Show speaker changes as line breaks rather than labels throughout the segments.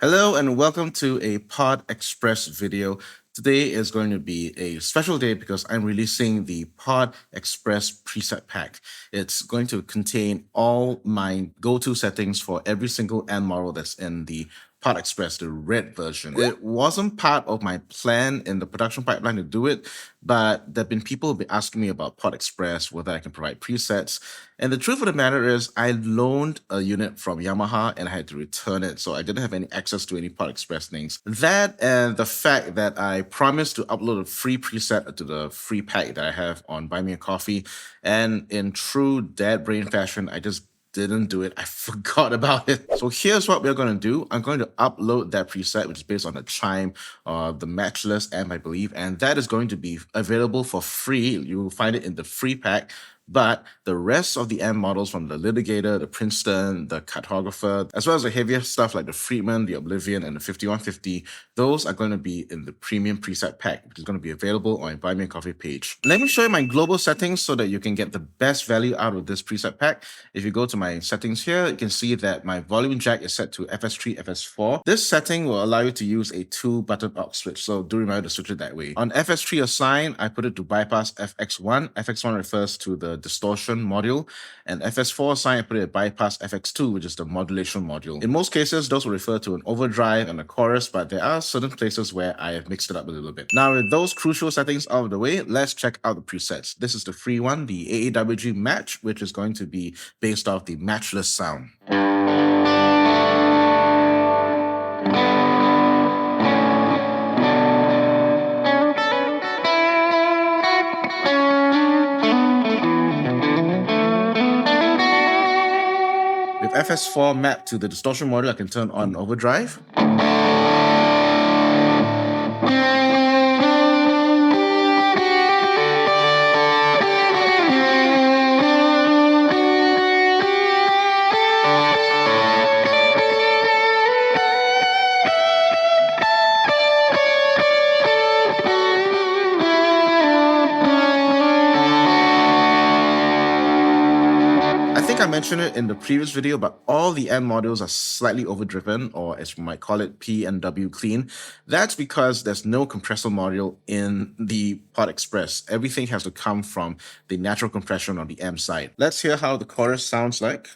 Hello and welcome to a Pod Express video. Today is going to be a special day because I'm releasing the Pod Express preset pack. It's going to contain all my go-to settings for every single end model that's in the Pod Express, the red version. It wasn't part of my plan in the production pipeline to do it, but there have been people who've been asking me about Pod Express, whether I can provide presets. And the truth of the matter is, I loaned a unit from Yamaha and I had to return it, so I didn't have any access to any Pod Express things. That and the fact that I promised to upload a free preset to the free pack that I have on Buy Me a Coffee, and in true dad brain fashion, I just didn't do it. I forgot about it. So here's what we're going to do. I'm going to upload that preset, which is based on the chime, the matchless amp, I believe, and that is going to be available for free. You will find it in the free pack. But the rest of the amp models from the Litigator, the Princeton, the Cartographer, as well as the heavier stuff like the Friedman, the Oblivion, and the 5150, those are going to be in the premium preset pack, which is going to be available on my Buy Me a Coffee page. Let me show you my global settings so that you can get the best value out of this preset pack. If you go to my settings here, you can see that my volume jack is set to FS3, FS4. This setting will allow you to use a 2-button aux switch, so do remember to switch it that way. On FS3 assign, I put it to bypass FX1. FX1 refers to the distortion module, and FS4 assign, I put it at bypass FX2, which is the modulation module. In most cases, those will refer to an overdrive and a chorus, but there are certain places where I have mixed it up a little bit. Now, with those crucial settings out of the way, let's check out the presets. This is the free one, the AAWG Match, which is going to be based off the matchless sound. With FS4 mapped to the distortion module, I can turn on overdrive. I think I mentioned it in the previous video, but all the end modules are slightly overdriven, or as you might call it, P&W clean. That's because there's no compressor module in the Pod Express. Everything has to come from the natural compression on the amp side. Let's hear how the chorus sounds like.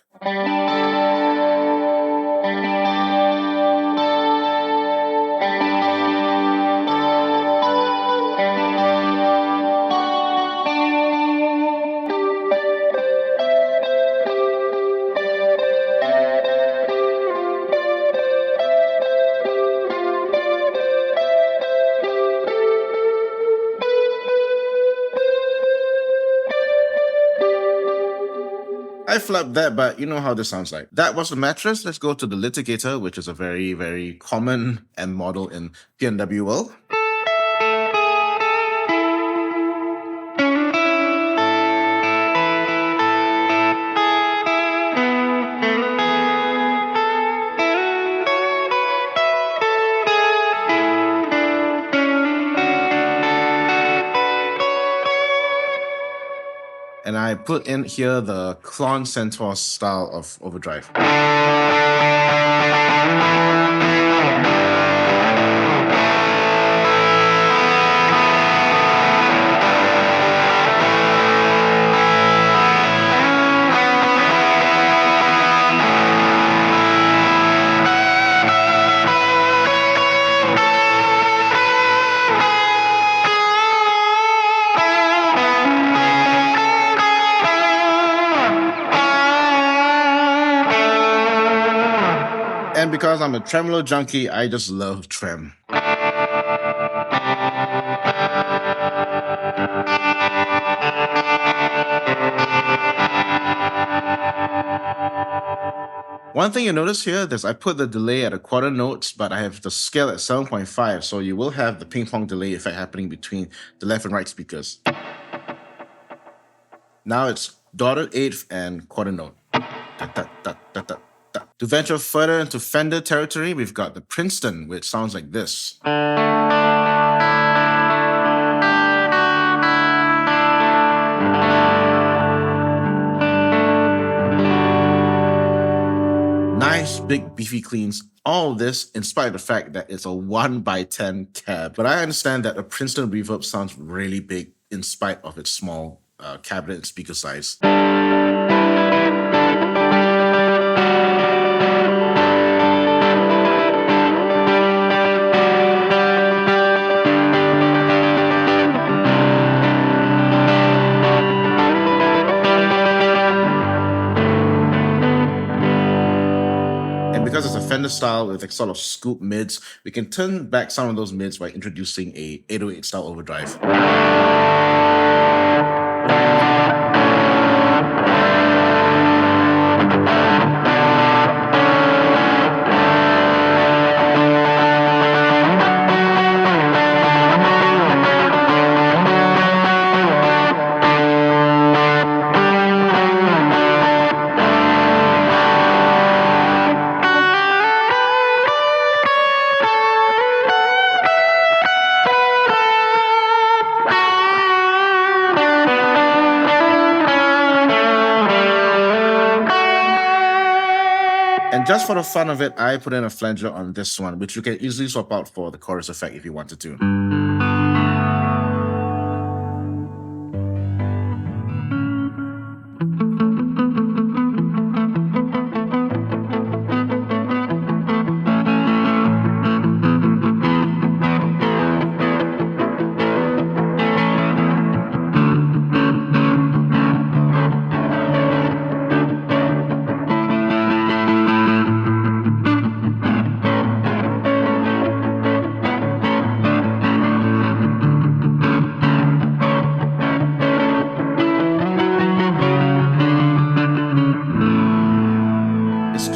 I flubbed that, but you know how this sounds like. That was the mattress. Let's go to the Litigator, which is a very, very common end model in P&W world. And I put in here the Klon Centaur style of overdrive. And because I'm a tremolo junkie, I just love trem. One thing you notice here is I put the delay at a quarter notes, but I have the scale at 7.5, so you will have the ping pong delay effect happening between the left and right speakers. Now it's dotted eighth and quarter note. Da, da, da, da, da. To venture further into Fender territory, we've got the Princeton, which sounds like this. Nice big beefy cleans, all of this in spite of the fact that it's a 1x10 cab. But I understand that a Princeton reverb sounds really big in spite of its small cabinet and speaker size. And because it's a Fender style with a sort of scoop mids, we can turn back some of those mids by introducing a 808 style overdrive. And just for the fun of it, I put in a flanger on this one, which you can easily swap out for the chorus effect if you wanted to.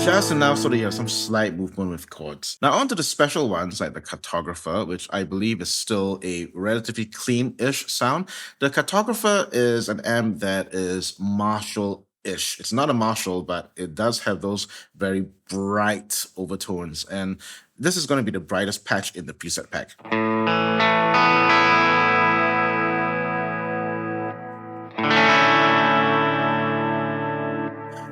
Just enough so that you have some slight movement with chords. Now on to the special ones like the cartographer, which I believe is still a relatively clean-ish sound. The cartographer is an amp that is Marshall-ish. It's not a Marshall, but it does have those very bright overtones. And this is going to be the brightest patch in the preset pack.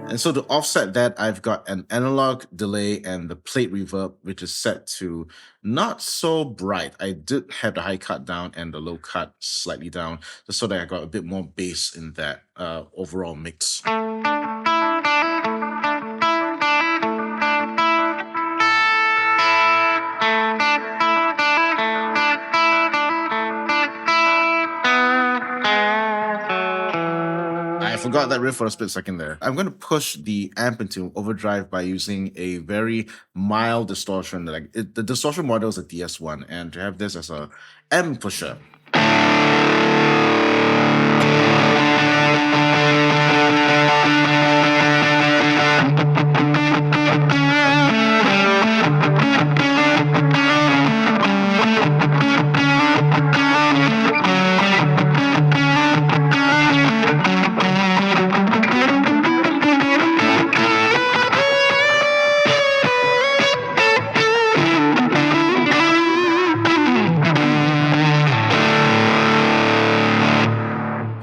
And so to offset that, I've got an analog delay and the plate reverb, which is set to not so bright. I did have the high cut down and the low cut slightly down, just so that I got a bit more bass in that overall mix. I forgot that riff for a split second there. I'm going to push the amp into overdrive by using a very mild distortion. The distortion model is a DS1, and to have this as a M pusher.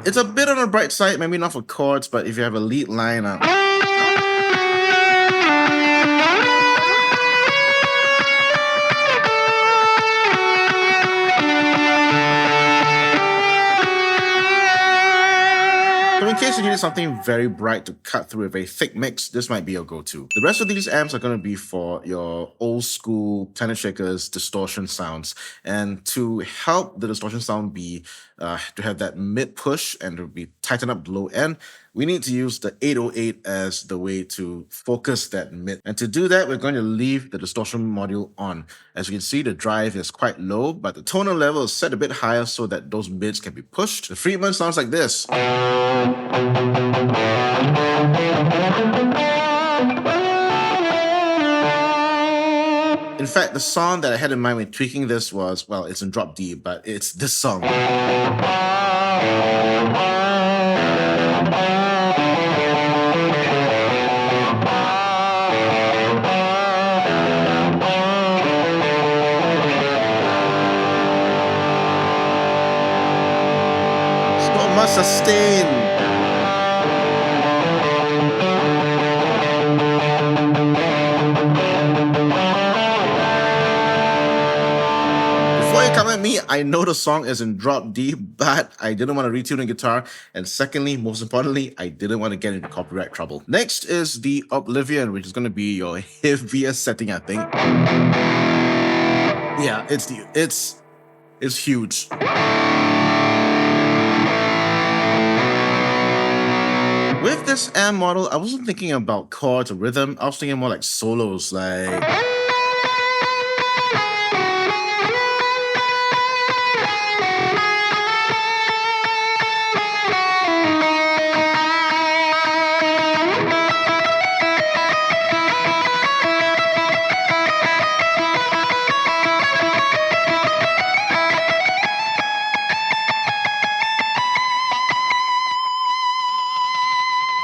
It's a bit on the bright side, maybe not for chords, but if you have a lead line up. So in case you need something very bright to cut through a very thick mix, this might be your go-to. The rest of these amps are going to be for your old school planet shakers distortion sounds. And to help the distortion sound be, to have that mid push and to be tighten up the low end, we need to use the 808 as the way to focus that mid. And to do that, we're going to leave the distortion module on. As you can see, the drive is quite low, but the tonal level is set a bit higher so that those mids can be pushed. The treatment sounds like this. In fact, the song that I had in mind when tweaking this was, well, it's in drop D, but it's this song. So much sustain. come at me. I know the song is in drop D, but I didn't want to retune the guitar. And secondly, most importantly, I didn't want to get into copyright trouble. Next is the Oblivion, which is going to be your heaviest setting, I think. Yeah, it's huge. With this amp model, I wasn't thinking about chords or rhythm. I was thinking more like solos, like.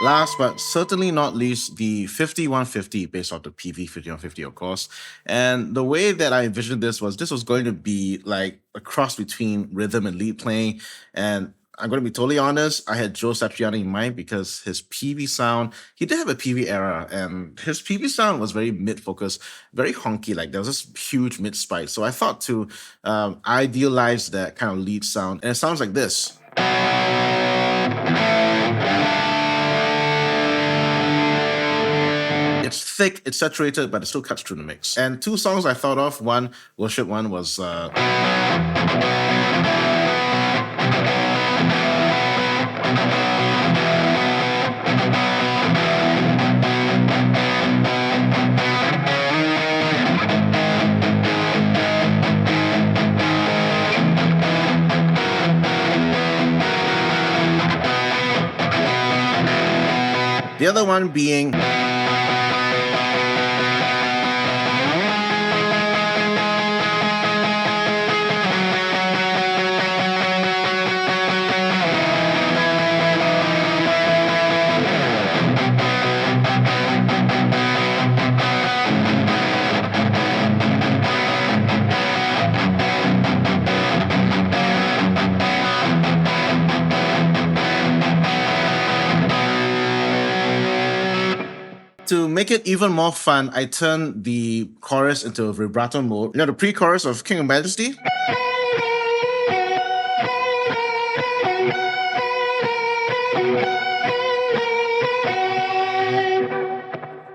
Last but certainly not least, the 5150 based off the PV 5150, of course. And the way that I envisioned this was going to be like a cross between rhythm and lead playing. And I'm going to be totally honest, I had Joe Satriani in mind because his PV sound, he did have a PV era, and his PV sound was very mid-focused, very honky, like there was this huge mid-spike. So I thought to idealize that kind of lead sound, and it sounds like this. It's thick, it's saturated, but it still cuts through the mix. And two songs I thought of, one, Worship one, was the other one being to make it even more fun, I turned the chorus into a vibrato mode. You know, the pre-chorus of King of Majesty?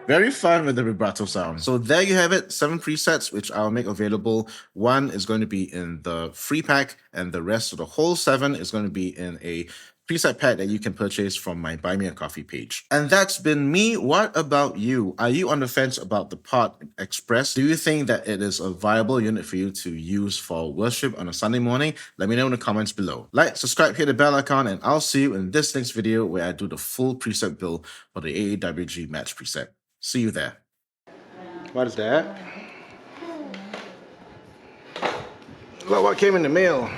Very fun with the vibrato sound. So there you have it, 7 presets, which I'll make available. One is going to be in the free pack, and the rest of the whole 7 is going to be in a preset pack that you can purchase from my Buy Me a Coffee page. And that's been me. What about you? Are you on the fence about the Pod Express? Do you think that it is a viable unit for you to use for worship on a Sunday morning? Let me know in the comments below. Like, subscribe, hit the bell icon, and I'll see you in this next video where I do the full preset build for the AAWG match preset. See you there. What is that? Look what came in the mail.